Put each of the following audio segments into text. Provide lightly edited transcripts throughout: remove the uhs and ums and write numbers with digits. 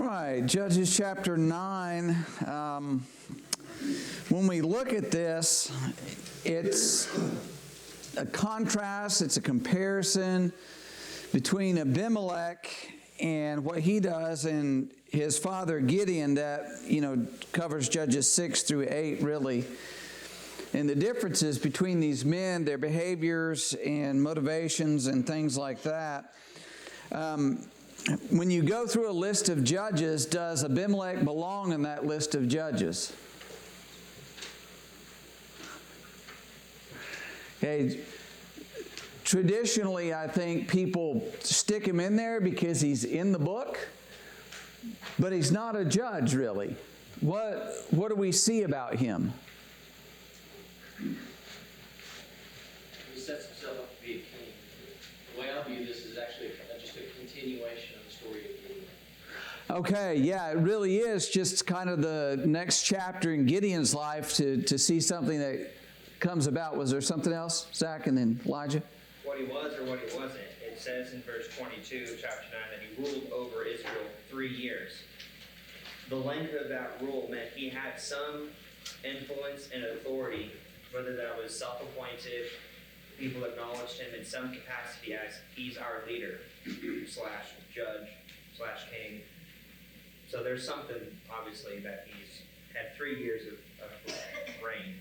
right, Judges chapter 9. When we look at this, it's a contrast, it's a comparison between Abimelech and what he does and his father Gideon that, covers Judges 6 through 8 really. And the differences between these men, their behaviors and motivations and things like that. When you go through a list of judges, does Abimelech belong in that list of judges? Okay. Traditionally, I think people stick him in there because he's in the book, but he's not a judge, really. What do we see about him? He sets himself up to be a king. The way I view this is actually just a continuation of the story of Gideon. Okay, yeah, it really is just kind of the next chapter in Gideon's life to see something that comes about. Was there something else, Zach, and then Elijah? What he was or what he wasn't. It says in verse 22, chapter 9, that he ruled over Israel 3 years. The length of that rule meant he had some influence and authority, whether that was self-appointed, people acknowledged him in some capacity as he's our leader, slash judge, slash king. So there's something, obviously, that he's had 3 years of reign.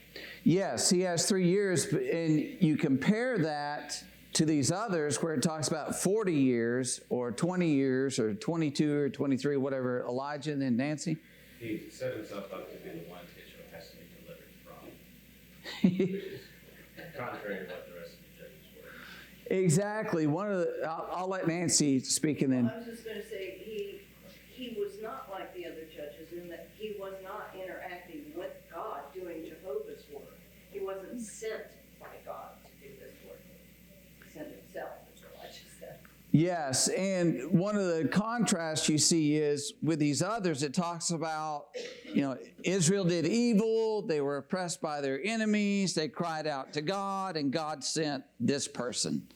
Yes, he has 3 years, and you compare that to these others where it talks about 40 years or 20 years or 22 or 23, whatever, Elijah and then Nancy. He set himself up to be the one Israel has to be delivered from. Contrary to what the rest of the judges were. Exactly. I'll let Nancy speak and then. I was just going to say he was not like the other judges in that he was not interacting with God doing Jehovah's work. He wasn't sent by God to do this work. He sent himself, as Elijah said. Yes, and one of the contrasts you see is with these others, it talks about, Israel did evil, they were oppressed by their enemies, they cried out to God, and God sent this person.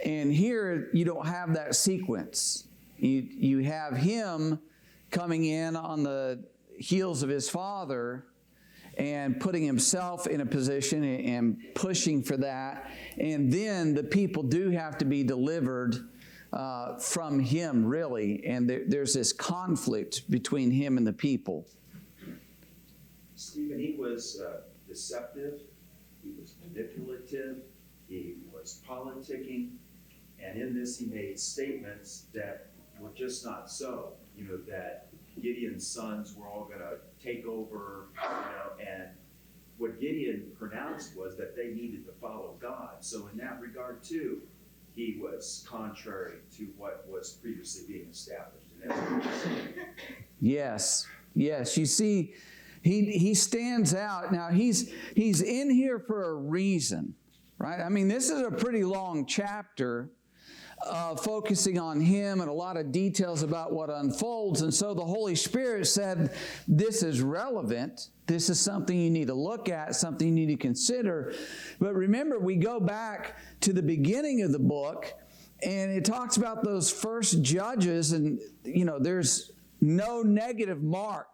And here, you don't have that sequence. You have him coming in on the heels of his father and putting himself in a position and pushing for that. And then the people do have to be delivered from him, really. And there's this conflict between him and the people. Stephen, he was deceptive, he was manipulative, he was politicking, and in this he made statements that were just not so. That Gideon's sons were all going to take over, and what Gideon pronounced was that they needed to follow God. So in that regard, too, he was contrary to what was previously being established. Yes. You see, he stands out. Now, he's in here for a reason, right? I mean, this is a pretty long chapter. Focusing on him and a lot of details about what unfolds. And so the Holy Spirit said, this is relevant. This is something you need to look at, something you need to consider. But remember, we go back to the beginning of the book, and it talks about those first judges, and, there's no negative mark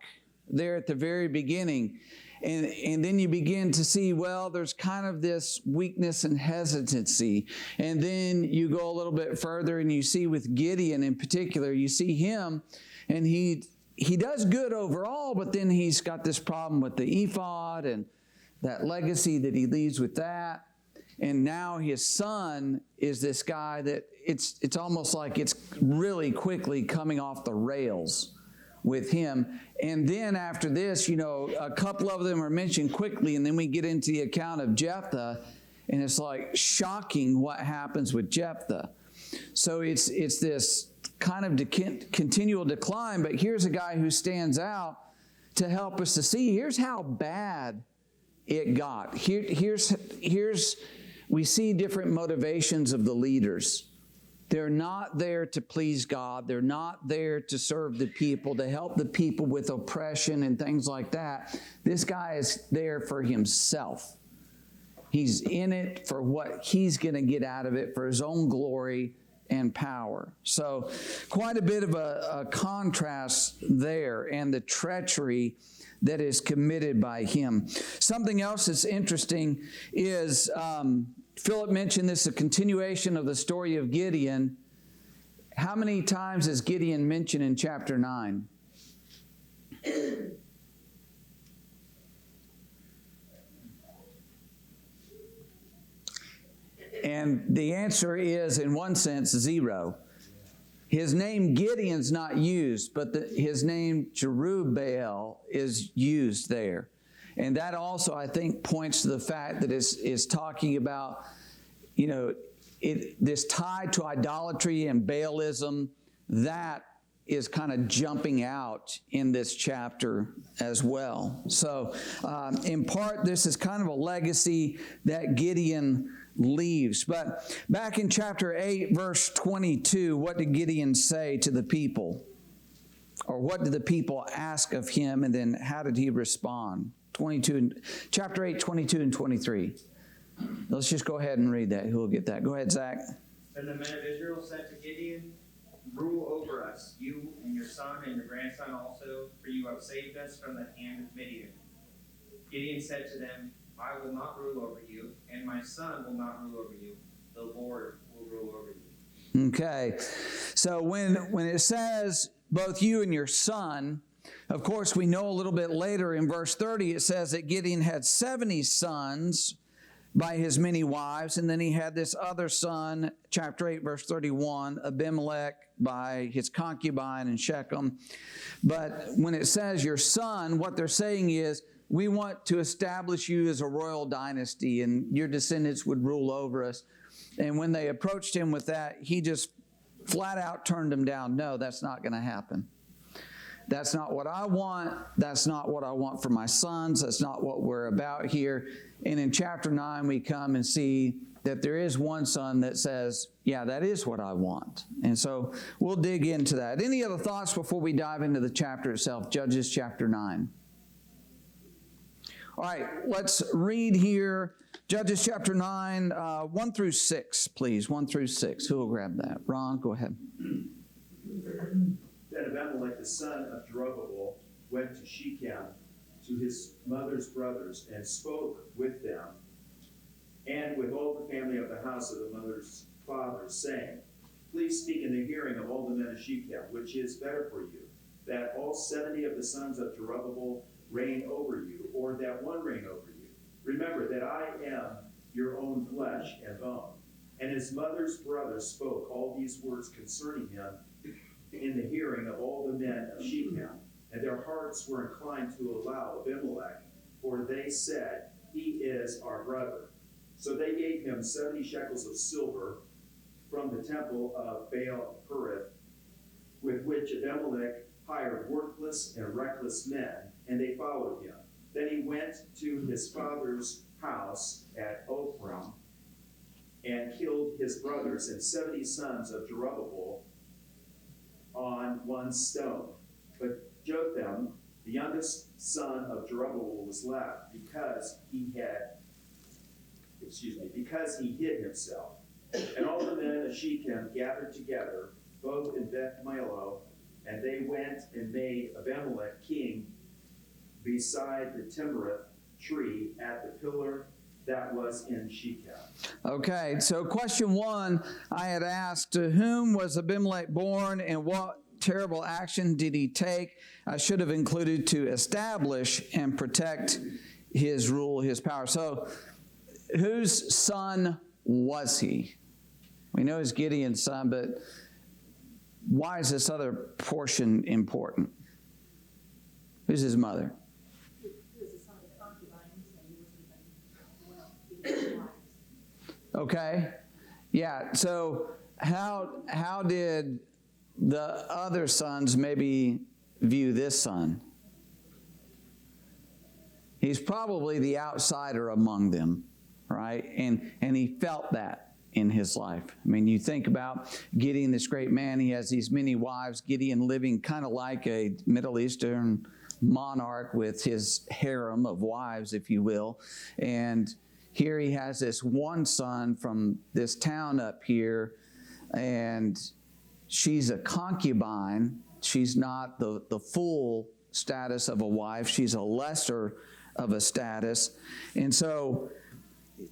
there at the very beginning. And then you begin to see, there's kind of this weakness and hesitancy. And then you go a little bit further and you see with Gideon in particular, you see him and he does good overall, but then he's got this problem with the ephod and that legacy that he leaves with that. And now his son is this guy that it's almost like it's really quickly coming off the rails with him. And then after this, a couple of them are mentioned quickly, and then we get into the account of Jephthah, and it's like shocking what happens with Jephthah. So it's this kind of continual decline, but here's a guy who stands out to help us to see, here's how bad it got. Here's we see different motivations of the leaders. They're not there to please God. They're not there to serve the people, to help the people with oppression and things like that. This guy is there for himself. He's in it for what he's going to get out of it, for his own glory and power. So quite a bit of a contrast there, and the treachery that is committed by him. Something else that's interesting is Philip mentioned this, a continuation of the story of Gideon. How many times is Gideon mentioned in chapter 9? And the answer is, in one sense, 0. His name Gideon's not used, but his name Jerubbaal is used there. And that also, I think, points to the fact that it's talking about, this tie to idolatry and Baalism, that is kind of jumping out in this chapter as well. So, in part, this is kind of a legacy that Gideon leaves. But back in chapter 8, verse 22, what did Gideon say to the people? Or what did the people ask of him, and then how did he respond? Chapter 8, 22 and 23. Let's just go ahead and read that. Who will get that? Go ahead, Zach. Then the men of Israel said to Gideon, "Rule over us, you and your son and your grandson also, for you have saved us from the hand of Midian." Gideon said to them, "I will not rule over you, and my son will not rule over you. The Lord will rule over you." Okay. So when it says both you and your son, of course, we know a little bit later in verse 30, it says that Gideon had 70 sons by his many wives, and then he had this other son, chapter 8, verse 31, Abimelech by his concubine in Shechem. But when it says your son, what they're saying is, we want to establish you as a royal dynasty, and your descendants would rule over us. And when they approached him with that, he just flat out turned them down. No, that's not going to happen. That's not what I want. That's not what I want for my sons. That's not what we're about here. And in chapter 9, we come and see that there is one son that says, yeah, that is what I want. And so we'll dig into that. Any other thoughts before we dive into the chapter itself? Judges chapter 9. All right, let's read here. Judges chapter 9, 1 through 6, please. 1 through 6. Who will grab that? Ron, go ahead. Then Abimelech, the son of Jerubbaal, went to Shechem to his mother's brothers and spoke with them and with all the family of the house of the mother's fathers, saying, "Please speak in the hearing of all the men of Shechem, which is better for you, that all 70 of the sons of Jerubbaal reign over you, or that one reign over you. Remember that I am your own flesh and bone." And his mother's brothers spoke all these words concerning him in the hearing of all the men of Shechem. And their hearts were inclined to allow Abimelech, for they said, "He is our brother." So they gave him 70 shekels of silver from the temple of Baal-Perith, with which Abimelech hired worthless and reckless men, and they followed him. Then he went to his father's house at Ophrah and killed his brothers and 70 sons of Jerubbaal on one stone. But Jotham, the youngest son of Jerubbaal, was left because he hid himself. And all the men of Shechem gathered together, both in Beth Millo, and they went and made Abimelech king beside the Timbereth tree at the pillar that was in Shechem. Okay, so question 1, I had asked, to whom was Abimelech born and what terrible action did he take? I should have included to establish and protect his rule, his power. So whose son was he? We know he's Gideon's son, but why is this other portion important? Who's his mother? He was the son of the concubine, so he wasn't even, wives. Okay. Yeah, so how did the other sons maybe view this son? He's probably the outsider among them, right? And he felt that in his life. I mean, you think about Gideon, this great man, he has these many wives, Gideon living kind of like a Middle Eastern monarch with his harem of wives, if you will. And here he has this one son from this town up here and she's a concubine. She's not the full status of a wife. She's a lesser of a status. And so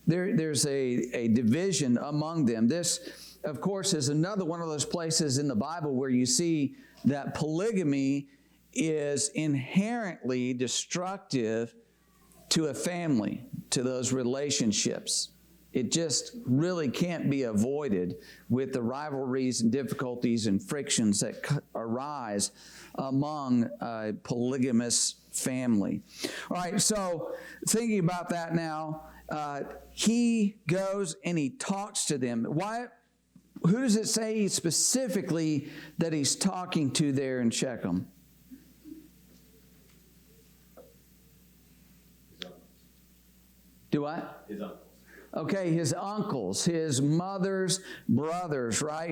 there's a division among them. This, of course, is another one of those places in the Bible where you see that polygamy is inherently destructive to a family, to those relationships. It just really can't be avoided with the rivalries and difficulties and frictions that arise among a polygamous family. All right, so thinking about that now, he goes and he talks to them. Why? Who does it say specifically that he's talking to there in Shechem? Do what? His uncles. Okay, his uncles, his mother's brothers, right?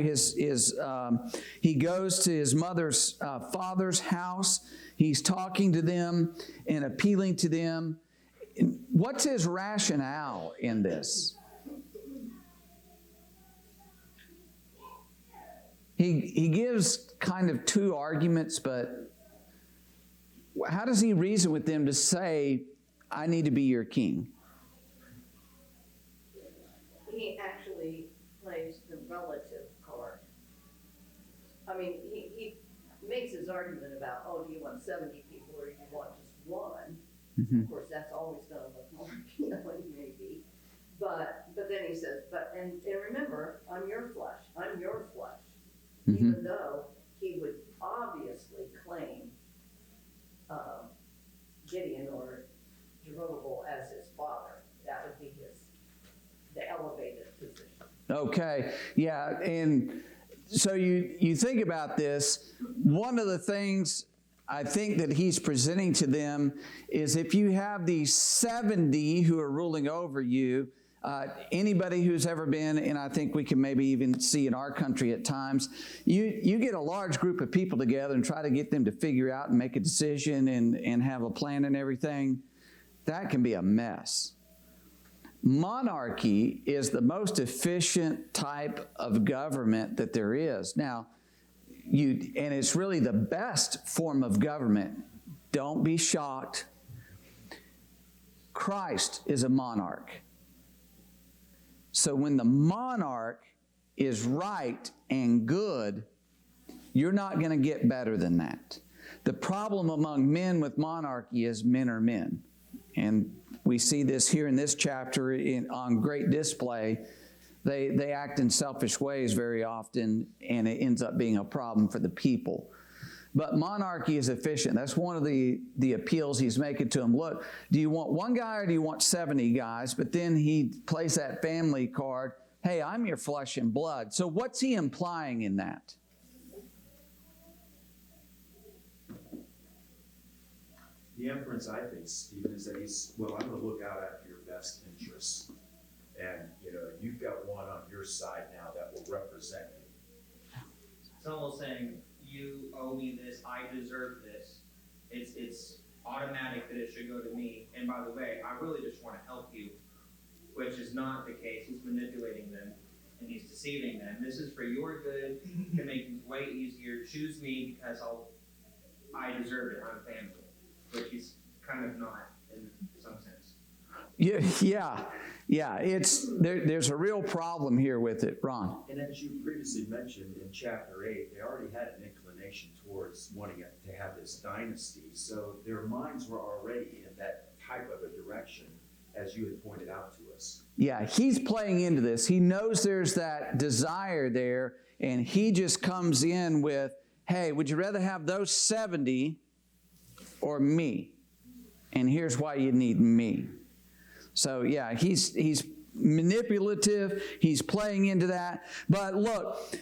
He goes to his mother's father's house. He's talking to them and appealing to them. What's his rationale in this? He gives kind of two arguments, but how does he reason with them to say, I need to be your king? He actually plays the relative card. I mean, he makes his argument about, oh, do you want 70 people or do you want just one? Mm-hmm. Of course, that's always going to look more appealing, maybe. But then he says, and remember, I'm your flesh. I'm your flesh. Mm-hmm. Even though he would obviously claim Gideon or Jerubbaal as his father. That would be the elevated position. Okay, yeah, and so you think about this, one of the things I think that he's presenting to them is if you have these 70 who are ruling over you, anybody who's ever been, and I think we can maybe even see in our country at times, you get a large group of people together and try to get them to figure out and make a decision and have a plan and everything, that can be a mess. Monarchy is the most efficient type of government that there is. Now, and it's really the best form of government. Don't be shocked. Christ is a monarch. So when the monarch is right and good, you're not going to get better than that. The problem among men with monarchy is men are men. And we see this here in this chapter on great display. They act in selfish ways very often, and it ends up being a problem for the people. But monarchy is efficient. That's one of the appeals he's making to them. Look, do you want one guy or do you want 70 guys? But then he plays that family card. Hey, I'm your flesh and blood. So what's he implying in that? The inference, I think, Stephen, is that I'm going to look out after your best interests. And, you've got one on your side now that will represent you. It's almost saying, you owe me this, I deserve this. It's automatic that it should go to me. And by the way, I really just want to help you, which is not the case. He's manipulating them and he's deceiving them. This is for your good, to make things way easier. Choose me because I deserve it. I'm family. Which he's kind of not in some sense. Yeah. There's a real problem here with it, Ron. And as you previously mentioned in chapter 8, they already had an inclination towards wanting to have this dynasty. So their minds were already in that type of a direction, as you had pointed out to us. Yeah, he's playing into this. He knows there's that desire there, and he just comes in with, hey, would you rather have those 70 or me? And here's why you need me. So yeah, he's manipulative. He's playing into that. But look,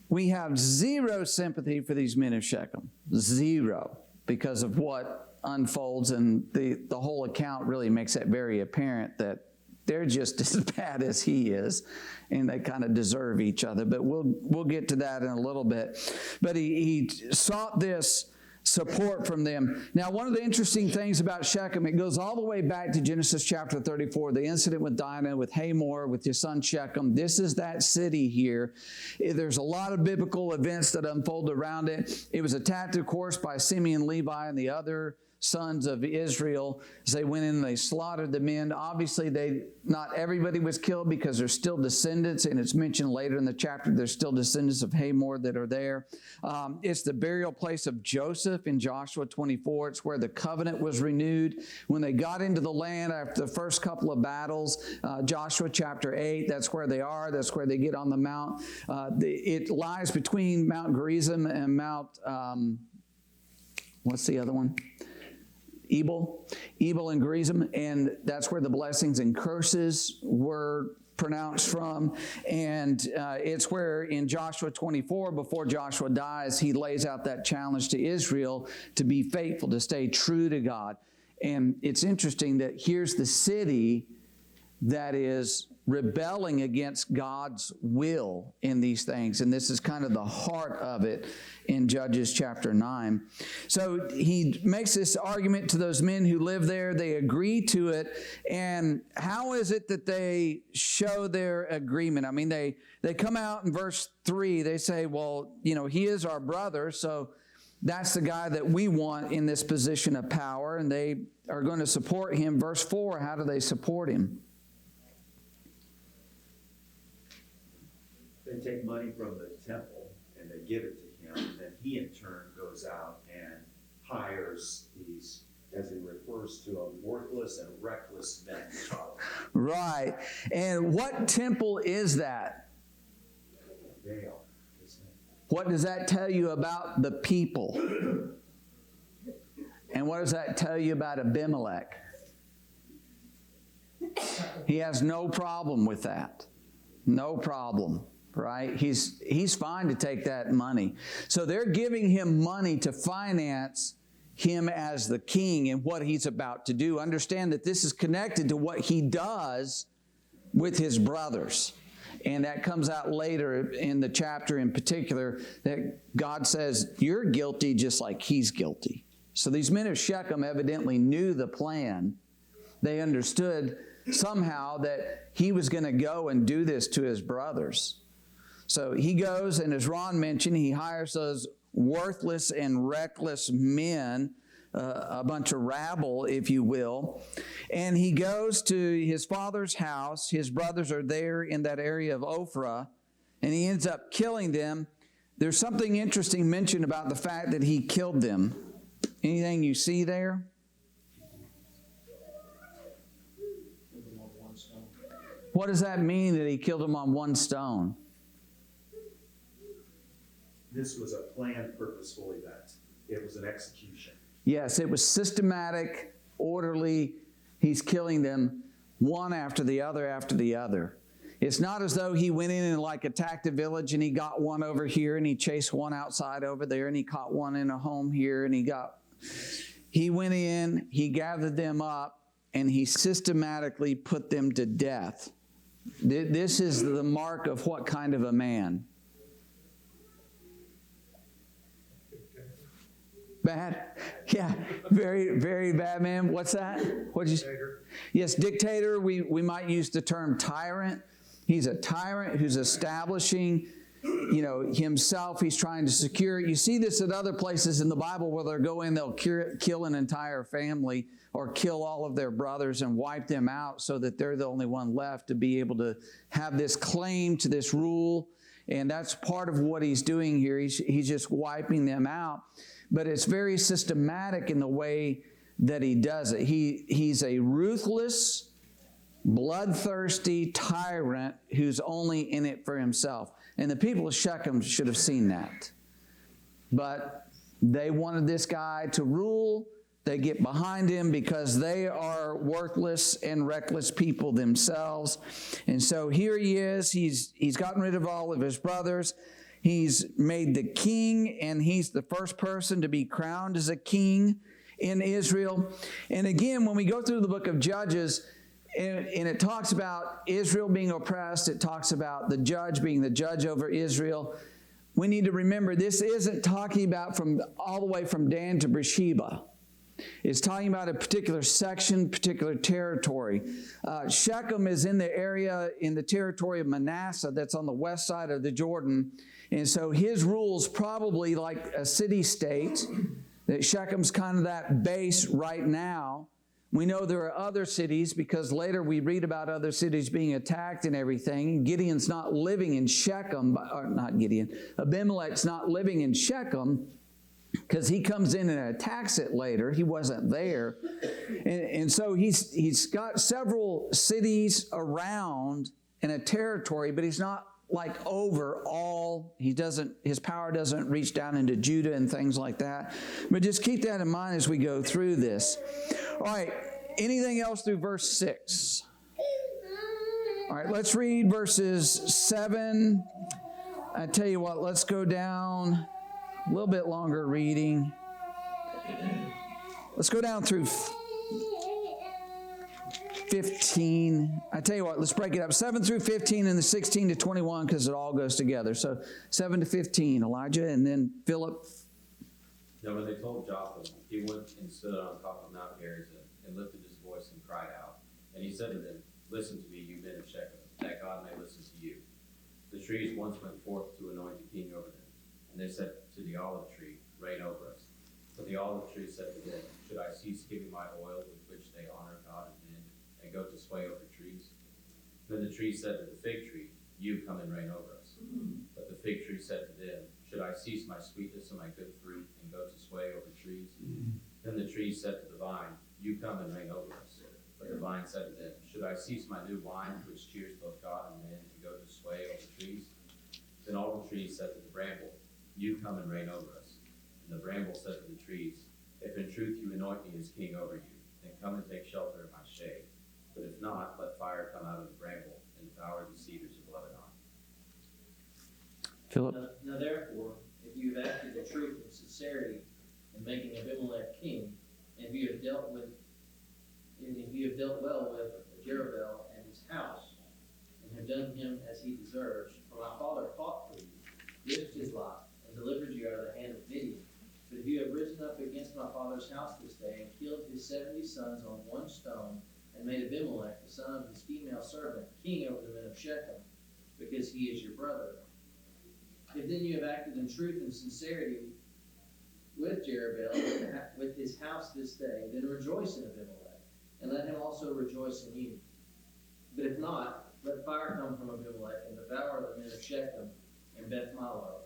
we have zero sympathy for these men of Shechem. Zero. Because of what unfolds, and the whole account really makes that very apparent that they're just as bad as he is, and they kind of deserve each other. But we'll get to that in a little bit. But he sought this support from them. Now, one of the interesting things about Shechem, it goes all the way back to Genesis chapter 34, the incident with Dinah, with Hamor, with your son Shechem. This is that city here. There's a lot of biblical events that unfold around it. It was attacked, of course, by Simeon, Levi, and the other sons of Israel as they went in and they slaughtered the men. Obviously, not everybody was killed because there's still descendants, and it's mentioned later in the chapter there's still descendants of Hamor that are there. It's the burial place of Joseph in Joshua 24. It's where the covenant was renewed. When they got into the land after the first couple of battles, Joshua chapter 8, that's where they are. That's where they get on the mount. It lies between Mount Gerizim and Mount, what's the other one? Ebal and Gerizim, and that's where the blessings and curses were pronounced from. And it's where in Joshua 24, before Joshua dies, he lays out that challenge to Israel to be faithful, to stay true to God. And it's interesting that here's the city that is rebelling against God's will in these things. And this is kind of the heart of it in Judges chapter 9. So he makes this argument to those men who live there. They agree to it. And how is it that they show their agreement? I mean, they come out in verse 3. They say, well, he is our brother, so that's the guy that we want in this position of power. And they are going to support him. Verse 4, how do they support him? They take money from the temple and they give it to him, and then he in turn goes out and hires these, as he refers to them, worthless and reckless men. Right. And what temple is that? Baal, isn't it? What does that tell you about the people? And what does that tell you about Abimelech? He has no problem with that. No problem. Right? He's fine to take that money. So they're giving him money to finance him as the king and what he's about to do. Understand that this is connected to what he does with his brothers. And that comes out later in the chapter in particular, that God says, you're guilty just like he's guilty. So these men of Shechem evidently knew the plan. They understood somehow that he was going to go and do this to his brothers. So he goes, and as Ron mentioned, he hires those worthless and reckless men, a bunch of rabble, if you will. And he goes to his father's house. His brothers are there in that area of Ophrah, and he ends up killing them. There's something interesting mentioned about the fact that he killed them. Anything you see there? What does that mean that he killed them on one stone? This was a planned, purposeful event. It was an execution. Yes, it was systematic, orderly. He's killing them one after the other after the other. It's not as though he went in and like attacked a village and he got one over here and he chased one outside over there and he caught one in a home here and he went in, he gathered them up, and he systematically put them to death. This is the mark of what kind of a man? Bad? Yeah, very, very bad man. What's that? What'd you say? Yes, dictator. We might use the term tyrant. He's a tyrant who's establishing, himself. He's trying to secure. You see this at other places in the Bible where they'll go in, they'll kill an entire family or kill all of their brothers and wipe them out so that they're the only one left to be able to have this claim to this rule. And that's part of what he's doing here. He's just wiping them out. But it's very systematic in the way that he does it. He's a ruthless, bloodthirsty tyrant who's only in it for himself. And the people of Shechem should have seen that. But they wanted this guy to rule. They get behind him because they are worthless and reckless people themselves. And so here he is. He's gotten rid of all of his brothers. He's made the king, and he's the first person to be crowned as a king in Israel. And again, when we go through the book of Judges, and it talks about Israel being oppressed, it talks about the judge being the judge over Israel. we need to remember this isn't talking about from all the way from Dan to Beersheba. It's talking about a particular section, particular territory. Shechem is in the area, in the territory of Manasseh that's on the west side of the Jordan. And so his rule's probably like a city-state, that Shechem's kind of that base right now. We know there are other cities because later we read about other cities being attacked and everything. Gideon's not living in Shechem, or not Gideon, Abimelech's not living in Shechem, because he comes in and attacks it later. He wasn't there. And so he's got several cities around in a territory, but he's not like over all. His power doesn't reach down into Judah and things like that. But just keep that in mind as we go through this. All right, anything else through verse 6? All right, let's read verses 7. I tell you what, let's go down a little bit longer reading. Let's go down through 15. I tell you what, let's break it up. 7 through 15 and the 16 to 21 because it all goes together. So 7 to 15, Elijah, and then Philip. Now when they told Jotham, he went and stood on top of Mount Gerizim and lifted his voice and cried out. And he said to them, "Listen to me, you men of Shechem, that God may listen to you. The trees once went forth to anoint a king over them. And they said to the olive tree, reign over us. But the olive tree said to them, should I cease giving my oil with which they honor God and men, and go to sway over trees? Then the tree said to the fig tree, you come and reign over us. But the fig tree said to them, should I cease my sweetness and my good fruit, and go to sway over trees? Then the tree said to the vine, you come and reign over us. But the vine said to them, should I cease my new wine, which cheers both God and men, and go to sway over trees? Then all the trees said to the bramble, you come and reign over us. And the bramble said to the trees, if in truth you anoint me as king over you, then come and take shelter in my shade. But if not, let fire come out of the bramble and devour the cedars of Lebanon. Philip. Now therefore, if you have acted in truth and sincerity in making Abimelech king, and if you have dealt well with Jerubbaal and his house, and have done him as he deserves, for my father fought for you, risked his life, and delivered you out of the hand of Midian. But if you have risen up against my father's house this day, and killed his 70 sons on one stone, and made Abimelech, the son of his female servant, king over the men of Shechem, because he is your brother. If then you have acted in truth and sincerity with Jerubbaal, with his house this day, then rejoice in Abimelech, and let him also rejoice in you. But if not, let fire come from Abimelech, and devour the men of Shechem and Beth Millo.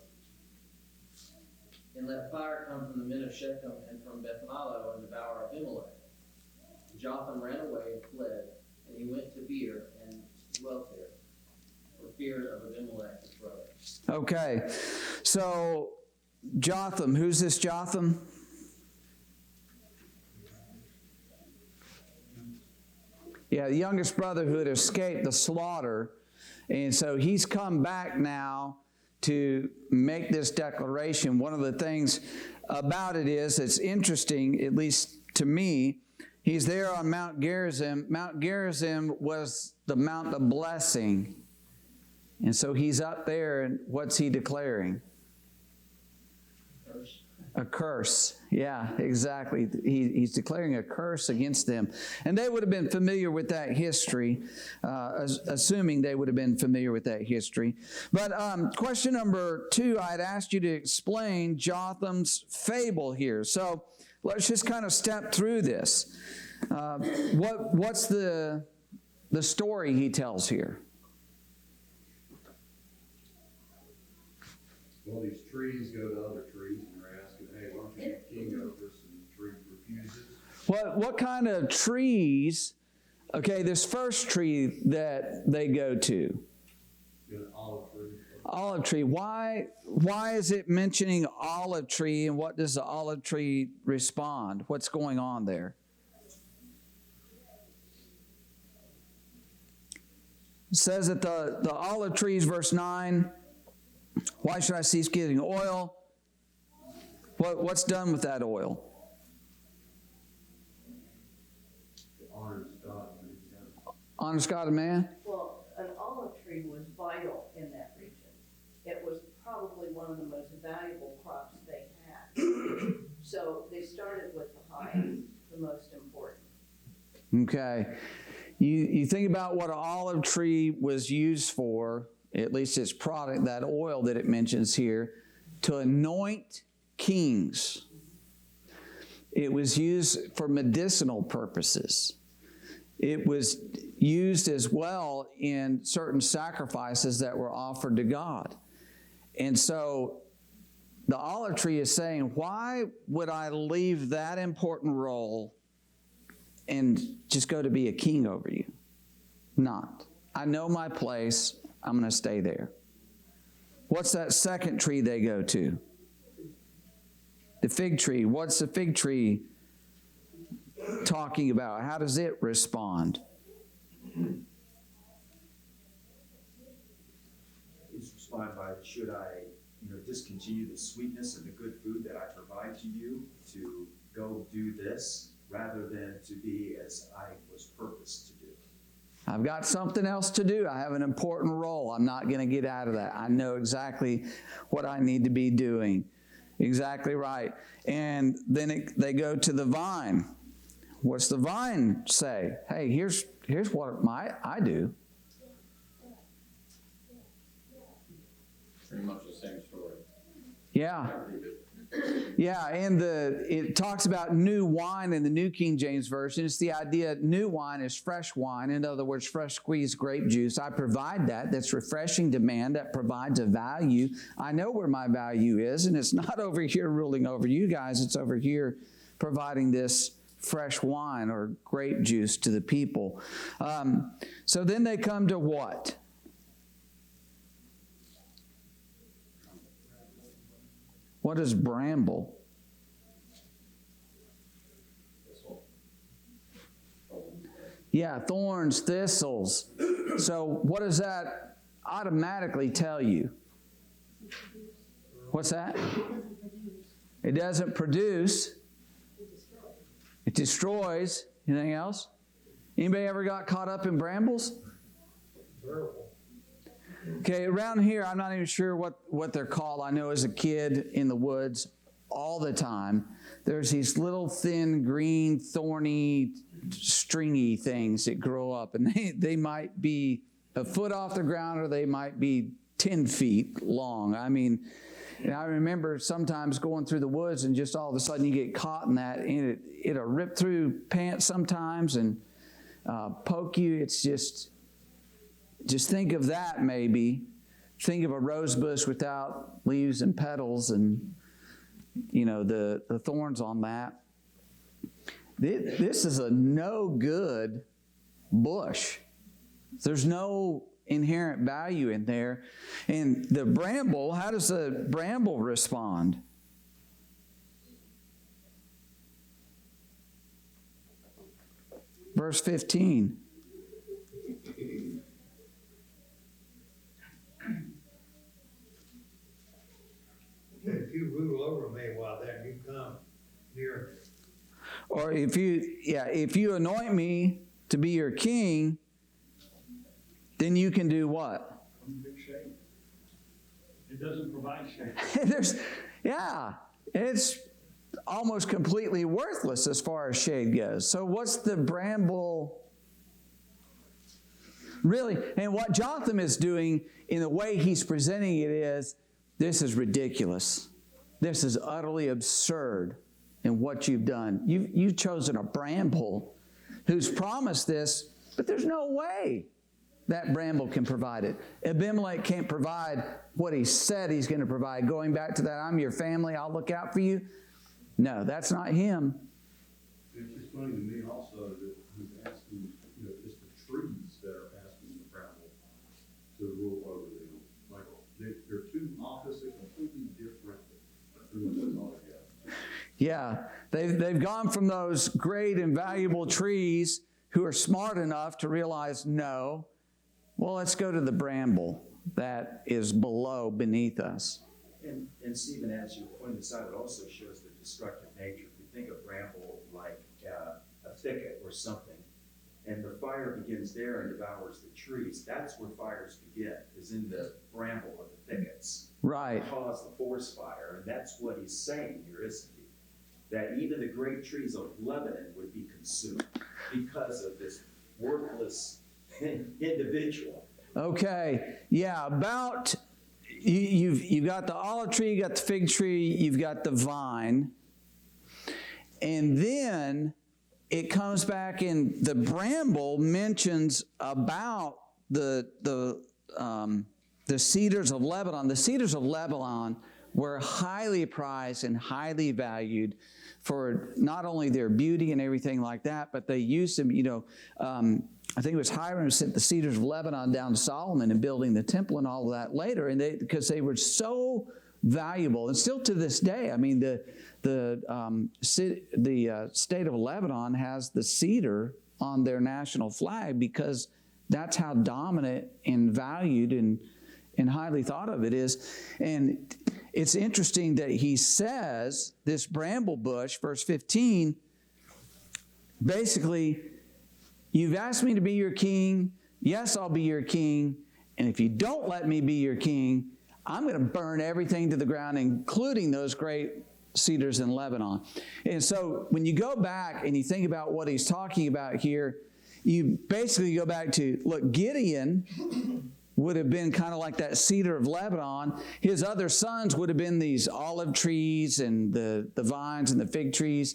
And let fire come from the men of Shechem and from Beth Millo, and devour Abimelech. Jotham ran away and fled, and he went to Beer and dwelt there, for fear of Abimelech his brother. Okay, so Jotham, who's this Jotham? Yeah, the youngest brother who had escaped the slaughter. And so he's come back now to make this declaration. One of the things about it is, it's interesting, at least to me, he's there on Mount Gerizim. Mount Gerizim was the Mount of Blessing. And so he's up there, and what's he declaring? A curse. Yeah, exactly. He's declaring a curse against them. And they would have been familiar with that history, assuming they would have been familiar with that history. But question number 2, I'd asked you to explain Jotham's fable here. So let's just kind of step through this. What's the story he tells here? Well, these trees go to other trees and they're asking, hey, why don't you be king over us? And the tree refuses. What kind of trees? Okay, this first tree that they go to. An olive tree. Olive tree. Why is it mentioning olive tree, and what does the olive tree respond? What's going on there? It says that the olive trees, verse 9, why should I cease giving oil? What's done with that oil? It honors God. Honors God and man? Well, an olive tree was vital in that region. It was probably probably one of the most valuable crops they had. So they started with the highest, the most important. Okay. You think about what an olive tree was used for, at least its product, that oil that it mentions here, to anoint kings. It was used for medicinal purposes. It was used as well in certain sacrifices that were offered to God. And so the olive tree is saying, why would I leave that important role and just go to be a king over you? Not. I know my place. I'm going to stay there. What's that second tree they go to? The fig tree. What's the fig tree talking about? How does it respond? He's responding by, should I, discontinue the sweetness and the good food that I provide to you to go do this rather than to be as I was purposed to do? I've got something else to do. I have an important role. I'm not going to get out of that. I know exactly what I need to be doing. Exactly right. And then they go to the vine. What's the vine say? Hey, here's what I do. Pretty much the same story. Yeah. Yeah, and it talks about new wine in the New King James Version. It's the idea new wine is fresh wine. In other words, fresh squeezed grape juice. I provide that. That's refreshing demand. That provides a value. I know where my value is, and it's not over here ruling over you guys. It's over here providing this fresh wine or grape juice to the people. So then they come to what? What is bramble? Yeah, thorns, thistles. So what does that automatically tell you? What's that? It doesn't produce. It destroys. Anything else? Anybody ever got caught up in brambles? Okay, around here, I'm not even sure what they're called. I know as a kid in the woods all the time, there's these little thin, green, thorny, stringy things that grow up. And they might be a foot off the ground or they might be 10 feet long. I mean, and I remember sometimes going through the woods and just all of a sudden you get caught in that and it'll rip through pants sometimes and poke you. It's just think of that maybe. Think of a rose bush without leaves and petals and, the thorns on that. This is a no good bush. There's no inherent value in there. And the bramble, how does the bramble respond? Verse 15. If you rule over me while then you come near me. Or if you anoint me to be your king, then you can do what? Big shade. It doesn't provide shade. It's almost completely worthless as far as shade goes. So what's the bramble really? And what Jotham is doing in the way he's presenting it is, this is ridiculous. This is utterly absurd in what you've done. You've chosen a bramble who's promised this, but there's no way that bramble can provide it. Abimelech can't provide what he said he's going to provide. Going back to that, I'm your family, I'll look out for you. No, that's not him. It's just funny to me also that he's asking, it's the trees that are asking the bramble to rule over them. Like, they're two opposite, completely different things altogether. Yeah, they've gone from those great and valuable trees who are smart enough to realize, no, well, let's go to the bramble that is beneath us. And Stephen, as you pointed this out, it also shows the destructive nature. If you think of bramble like a thicket or something, and the fire begins there and devours the trees. That's where fires begin, is in the bramble or the thickets. Right. Cause the forest fire, and that's what he's saying here, isn't he? That even the great trees of Lebanon would be consumed because of this worthless individual. Okay. Yeah, about you've got the olive tree, you got the fig tree, you've got the vine. And then it comes back and the bramble mentions about the cedars of Lebanon. The cedars of Lebanon were highly prized and highly valued for not only their beauty and everything like that, but they used them, I think it was Hiram who sent the cedars of Lebanon down to Solomon and building the temple and all of that later, and because they were so valuable, and still to this day. I mean, the state of Lebanon has the cedar on their national flag because that's how dominant and valued and highly thought of it is. And it's interesting that he says this bramble bush, verse 15, basically, you've asked me to be your king. Yes, I'll be your king. And if you don't let me be your king, I'm going to burn everything to the ground, including those great cedars in Lebanon. And so when you go back and you think about what he's talking about here, you basically go back to, look, Gideon would have been kind of like that cedar of Lebanon. His other sons would have been these olive trees and the vines and the fig trees.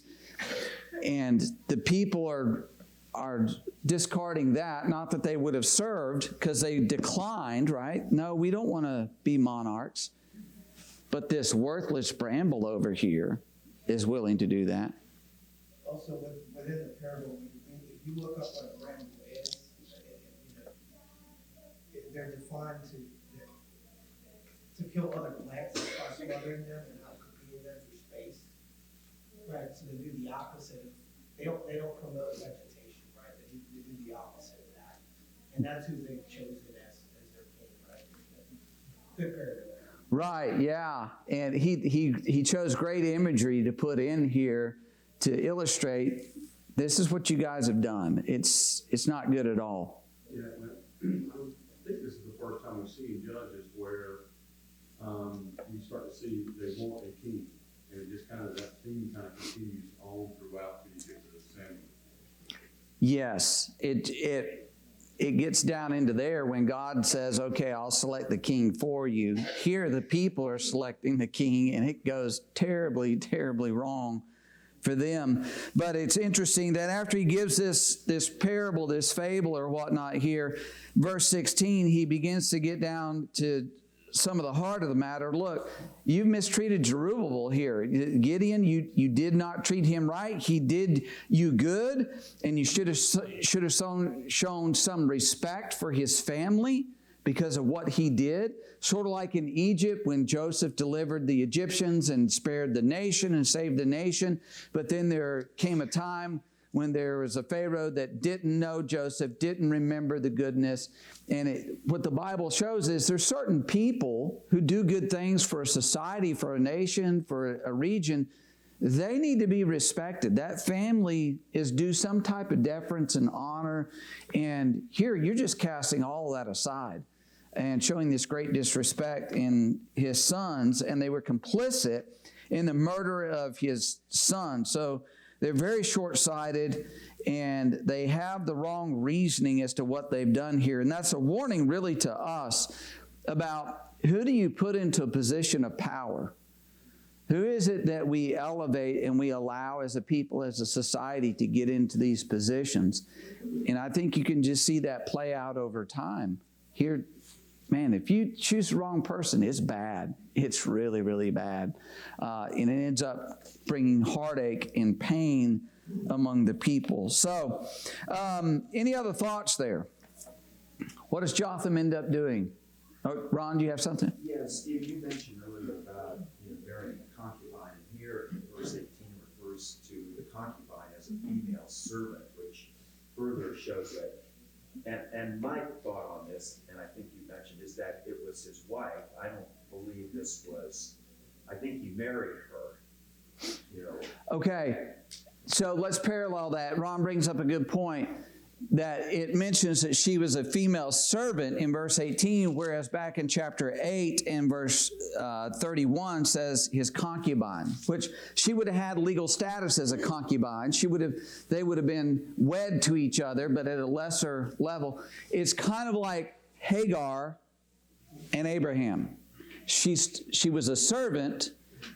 And the people are discarding that, not that they would have served because they declined, right? No, we don't want to be monarchs. But this worthless bramble over here is willing to do that. Also, within the parable, if you look up what a bramble is, they're defined to kill other plants by smothering them and not competing them for space. Right, so they do the opposite of, they don't promote vegetation, right? They do the opposite of that. And that's who they've chosen as their king, right? Good parable. Right, yeah. And he chose great imagery to put in here to illustrate this is what you guys have done. It's not good at all. Yeah, I think this is the first time we've seen Judges where you start to see they want a king. And it just kind of, that theme kind of continues on throughout till you get to Samuel. Yes, it gets down into there when God says, okay, I'll select the king for you. Here the people are selecting the king, and it goes terribly, terribly wrong for them. But it's interesting that after he gives this parable, this fable or whatnot here, verse 16, he begins to get down to some of the heart of the matter. Look, you've mistreated Jerubbaal here. Gideon, you did not treat him right. He did you good, and you should have shown some respect for his family because of what he did. Sort of like in Egypt when Joseph delivered the Egyptians and spared the nation and saved the nation. But then there came a time when there was a Pharaoh that didn't know Joseph, didn't remember the goodness. And what the Bible shows is there's certain people who do good things for a society, for a nation, for a region. They need to be respected. That family is due some type of deference and honor. And here you're just casting all of that aside and showing this great disrespect in his sons. And they were complicit in the murder of his son. So they're very short-sighted, and they have the wrong reasoning as to what they've done here. And that's a warning really to us about who do you put into a position of power? Who is it that we elevate and we allow as a people, as a society to get into these positions? And I think you can just see that play out over time. Here, man, if you choose the wrong person, it's bad. It's really, really bad. And it ends up bringing heartache and pain among the people. So, any other thoughts there? What does Jotham end up doing? Oh, Ron, do you have something? Yeah, Steve, you mentioned earlier about marrying a concubine. And here in verse 18 refers to the concubine as a female servant, which further shows that. And my thought on this, and I think you mentioned, is that it was his wife. I don't believe this was, I think he married her, Okay, so let's parallel that. Ron brings up a good point. that it mentions that she was a female servant in verse 18, whereas back in chapter 8 and verse 31 says his concubine, which she would have had legal status as a concubine. They would have been wed to each other, but at a lesser level. It's kind of like Hagar and Abraham. She was a servant,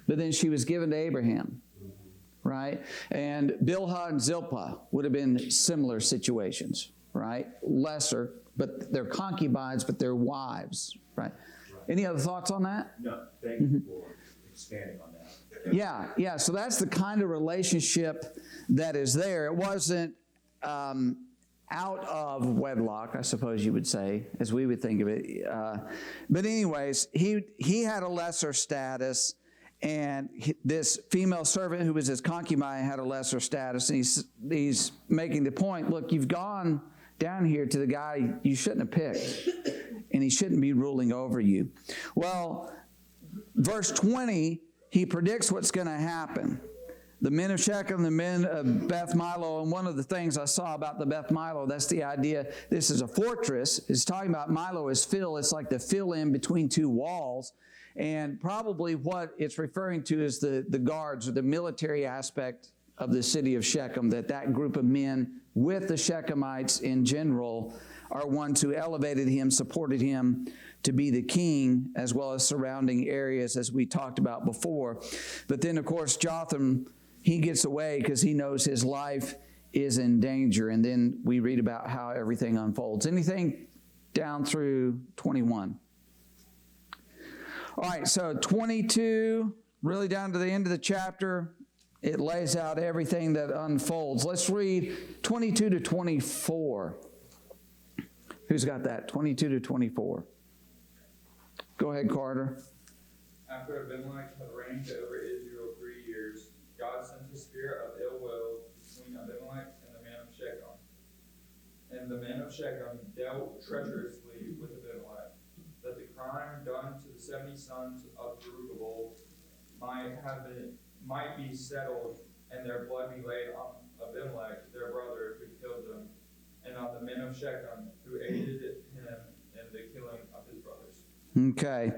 but then she was given to Abraham. Right? And Bilhah and Zilpah would have been similar situations, right? Lesser, but they're concubines, but they're wives, right? Any other thoughts on that? No, thank you for expanding on that. Yeah. So that's the kind of relationship that is there. It wasn't out of wedlock, I suppose you would say, as we would think of it. But anyways, he had a lesser status. And this female servant who was his concubine had a lesser status. And he's making the point, look, you've gone down here to the guy you shouldn't have picked. And he shouldn't be ruling over you. Well, verse 20, he predicts what's going to happen. The men of Shechem, the men of Beth Milo, and one of the things I saw about the Beth Milo, that's the idea, this is a fortress. It's talking about Milo as fill. It's like the fill in between two walls. And probably what it's referring to is the guards or the military aspect of the city of Shechem, that group of men with the Shechemites in general are ones who elevated him, supported him to be the king, as well as surrounding areas, as we talked about before. But then, of course, Jotham, he gets away because he knows his life is in danger. And then we read about how everything unfolds. Anything down through 21? All right, so 22, really down to the end of the chapter, it lays out everything that unfolds. Let's read 22 to 24. Who's got that? 22 to 24. Go ahead, Carter. After Abimelech had reigned over Israel 3 years, God sent a spirit of ill will between Abimelech and the men of Shechem. And the men of Shechem dealt treacherously with Abimelech, that the crime done to the 70 sons of Jerubbaal might be settled, and their blood be laid on Abimelech, their brother, who killed them, and on the men of Shechem, who aided him in the killing of his brothers. Okay.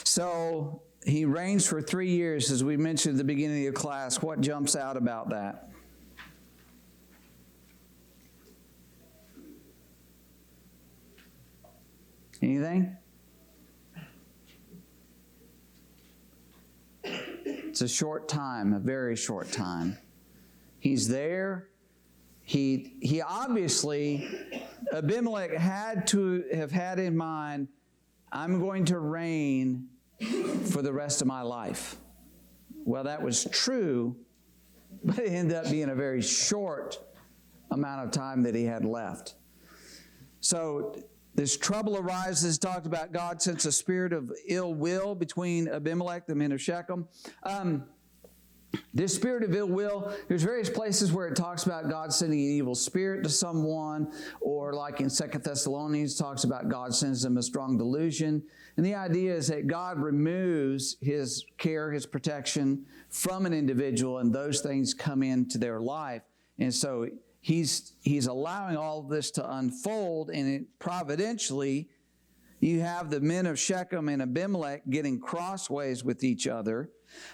So he reigns for 3 years, as we mentioned at the beginning of the class. What jumps out about that? Anything? It's a short time, a very short time. He's there. He obviously, Abimelech had to have had in mind, I'm going to reign for the rest of my life. Well, that was true, but it ended up being a very short amount of time that he had left. So this trouble arises, talked about God sends a spirit of ill will between Abimelech, the men of Shechem. This spirit of ill will, there's various places where it talks about God sending an evil spirit to someone, or like in 2 Thessalonians, talks about God sends them a strong delusion. And the idea is that God removes his care, his protection from an individual, and those things come into their life. And so He's allowing all of this to unfold, and providentially, you have the men of Shechem and Abimelech getting crossways with each other.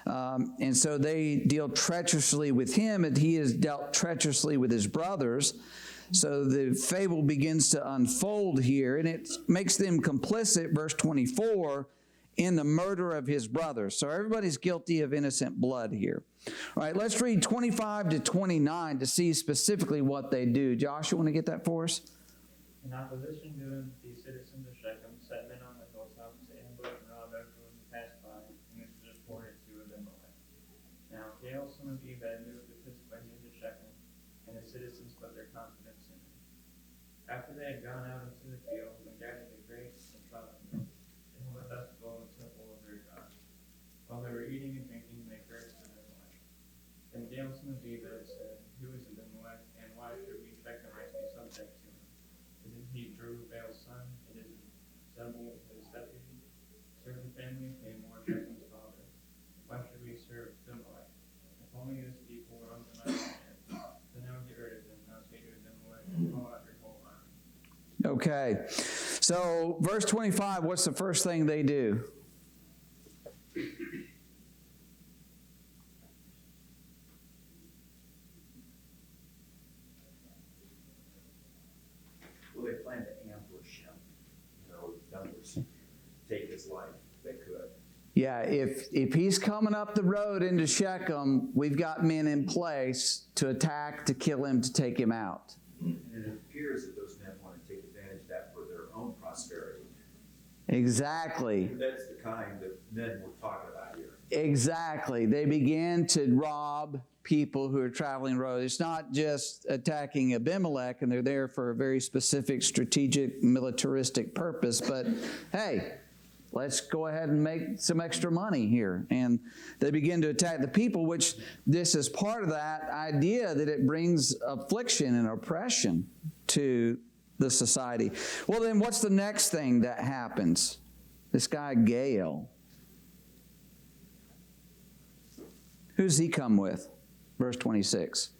And so they deal treacherously with him, and he has dealt treacherously with his brothers. So the fable begins to unfold here, and it makes them complicit, verse 24, in the murder of his brothers. So everybody's guilty of innocent blood here. All right, let's read 25 to 29 to see specifically what they do. Josh, you want to get that for us? In opposition to him, the citizens of Shechem set men on the hilltops to ambush and rob everyone who passed by, and this was reported to Abimelech. Now Gaal, son of Ebed, moved with his plenty into Shechem, and the citizens put their confidence in him. After they had gone out into the field and gathered the grapes and plowed them, they held a festival in the temple of their God. While they were eating and drinking, they cursed Abimelech. Then Gaal, son of Ebed, said, Who is Abimelech, and why should we Shechemites be subject to him? Isn't he Jerubbal's son? It isn't Zebul his deputy? Serve the family of Hamor, Shechem's father. Why should we serve Abimelech? If only this people were under my command, then I would get rid of him, not take Abimelech and call out Okay. So, verse 25, what's the first thing they do? Well, they plan to ambush him. In other words, take his life if they could. Yeah, if he's coming up the road into Shechem, we've got men in place to attack, to kill him, to take him out. And it appears that those men want to take advantage of that for their own prosperity. Exactly. That's the kind of men we're talking about here. Exactly. They began to rob people who are traveling road. It's not just attacking Abimelech, and they're there for a very specific strategic militaristic purpose, but hey, let's go ahead and make some extra money here. And they begin to attack the people, which this is part of that idea that it brings affliction and oppression to the society. Well, then what's the next thing that happens? This guy, Gael. Who's he come with? Verse 26.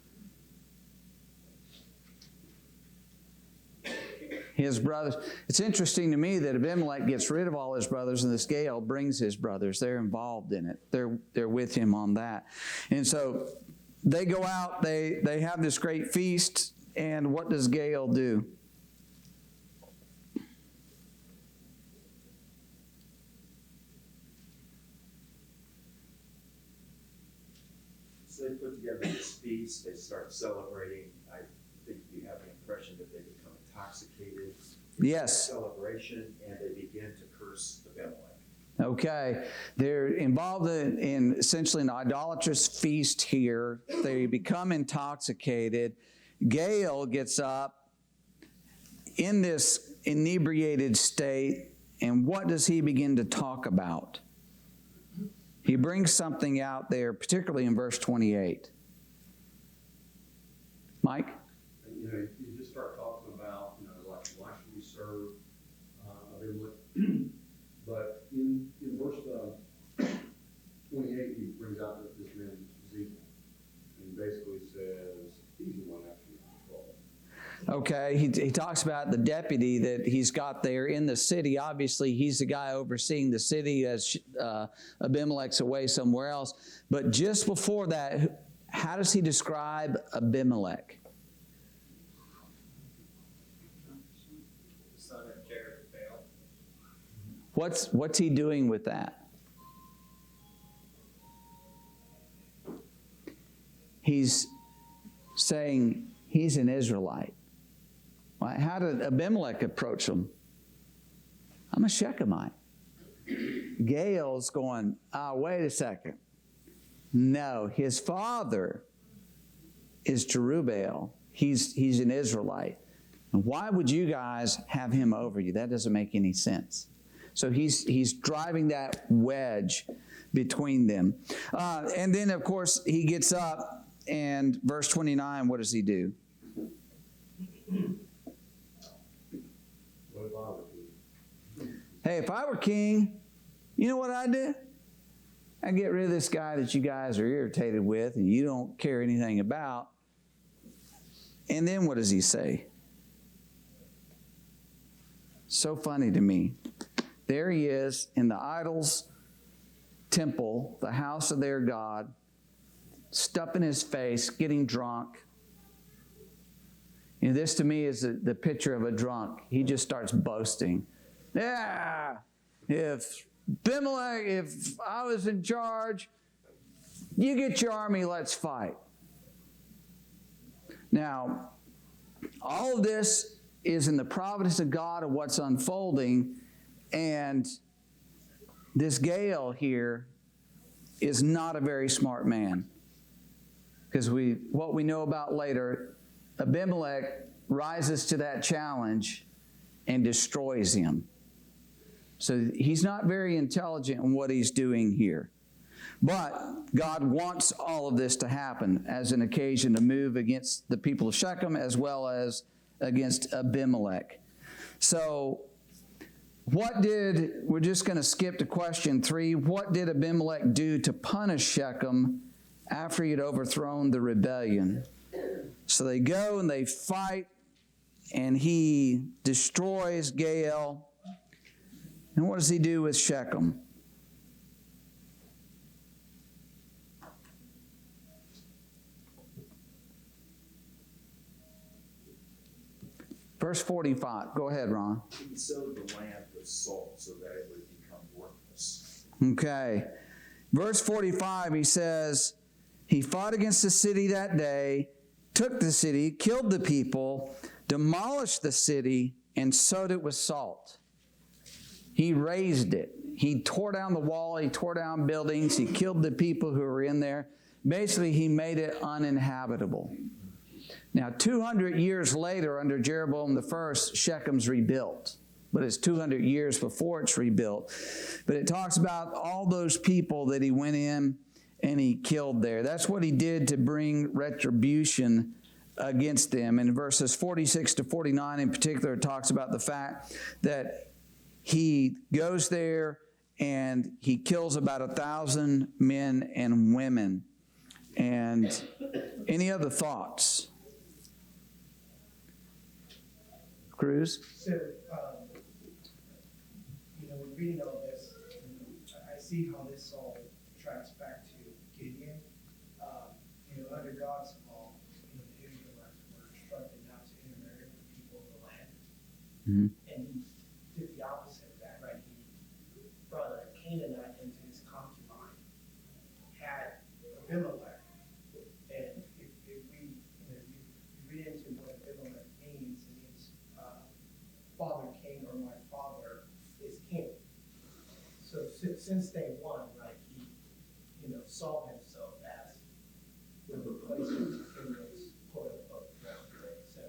His brothers. It's interesting to me that Abimelech gets rid of all his brothers, and this Gael brings his brothers. They're involved in it. They're with him on that. And so they go out, they have this great feast, and what does Gael do? So they put together this feast, they start celebrating. I think you have the impression that they become intoxicated. Yes. Celebration, and they begin to curse Abimelech. Okay. They're involved in essentially an idolatrous feast here. They become intoxicated. Gael gets up in this inebriated state, and what does he begin to talk about? He brings something out there, particularly in verse 28. Mike? You just start talking about, like, why should we serve Abimelech? But in verse 28, he brings out that this man Ezekiel, and basically says he's the one actually in control. Okay, he talks about the deputy that he's got there in the city. Obviously, he's the guy overseeing the city as Abimelech's away somewhere else. But just before that, how does he describe Abimelech? Son of Jerubbaal. What's he doing with that? He's saying he's an Israelite. How did Abimelech approach him? I'm a Shechemite. Gael's going, wait a second. No, his father is Jerubbaal. He's an Israelite. And why would you guys have him over you? That doesn't make any sense. So he's driving that wedge between them. And then, of course, he gets up, and verse 29, what does he do? What if I were king? Hey, if I were king, you know what I'd do? I'd get rid of this guy that you guys are irritated with and you don't care anything about. And then what does he say? So funny to me. There he is in the idol's temple, the house of their god, stuffing his face, getting drunk. This to me is the picture of a drunk. He just starts boasting. Yeah, if Abimelech, if I was in charge, you get your army, let's fight. Now, all of this is in the providence of God of what's unfolding, and this Gael here is not a very smart man. Because what we know about later, Abimelech rises to that challenge and destroys him. So he's not very intelligent in what he's doing here. But God wants all of this to happen as an occasion to move against the people of Shechem as well as against Abimelech. So we're just going to skip to question 3. What did Abimelech do to punish Shechem after he had overthrown the rebellion? So they go and they fight and he destroys Gaal. And what does he do with Shechem? Verse 45. Go ahead, Ron. He sowed the land with salt so that it would become worthless. Okay. Verse 45, he says, he fought against the city that day, took the city, killed the people, demolished the city, and sowed it with salt. He razed it. He tore down the wall. He tore down buildings. He killed the people who were in there. Basically, he made it uninhabitable. Now, 200 years later, under Jeroboam I, Shechem's rebuilt. But it's 200 years before it's rebuilt. But it talks about all those people that he went in and he killed there. That's what he did to bring retribution against them. In verses 46 to 49 in particular, it talks about the fact that he goes there and he kills about 1,000 men and women. And any other thoughts? Cruz? So, when reading all this, I see how this all tracks back to Gideon. Under God's law, the Israelites were instructed not to intermarry with people of the land. Mm-hmm. And he did the opposite of that, right? He brought a Canaanite into his concubine, had Abimelech. And if we read into what Abimelech means, it means father king, or my father is king. So since day one, right, he, saw himself as the replacement in this quote-unquote throne, right? So,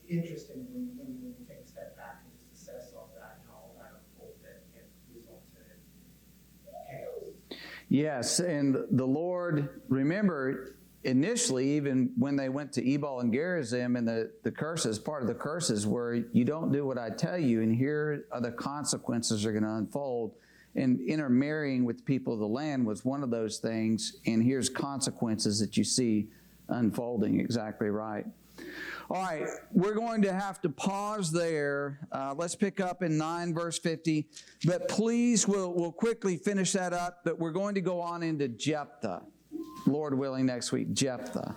interesting when you take a step back and just assess all that and how all that unfolded and resulted in chaos. Yes, and the Lord, remember, initially, even when they went to Ebal and Gerizim, and the curses, part of the curses were, you don't do what I tell you, and here are the consequences are going to unfold. And intermarrying with people of the land was one of those things, and here's consequences that you see unfolding. Exactly right. All right, we're going to have to pause there. Let's pick up in 9 verse 50. But please, we'll quickly finish that up, but we're going to go on into Jephthah. Lord willing, next week, Jephthah.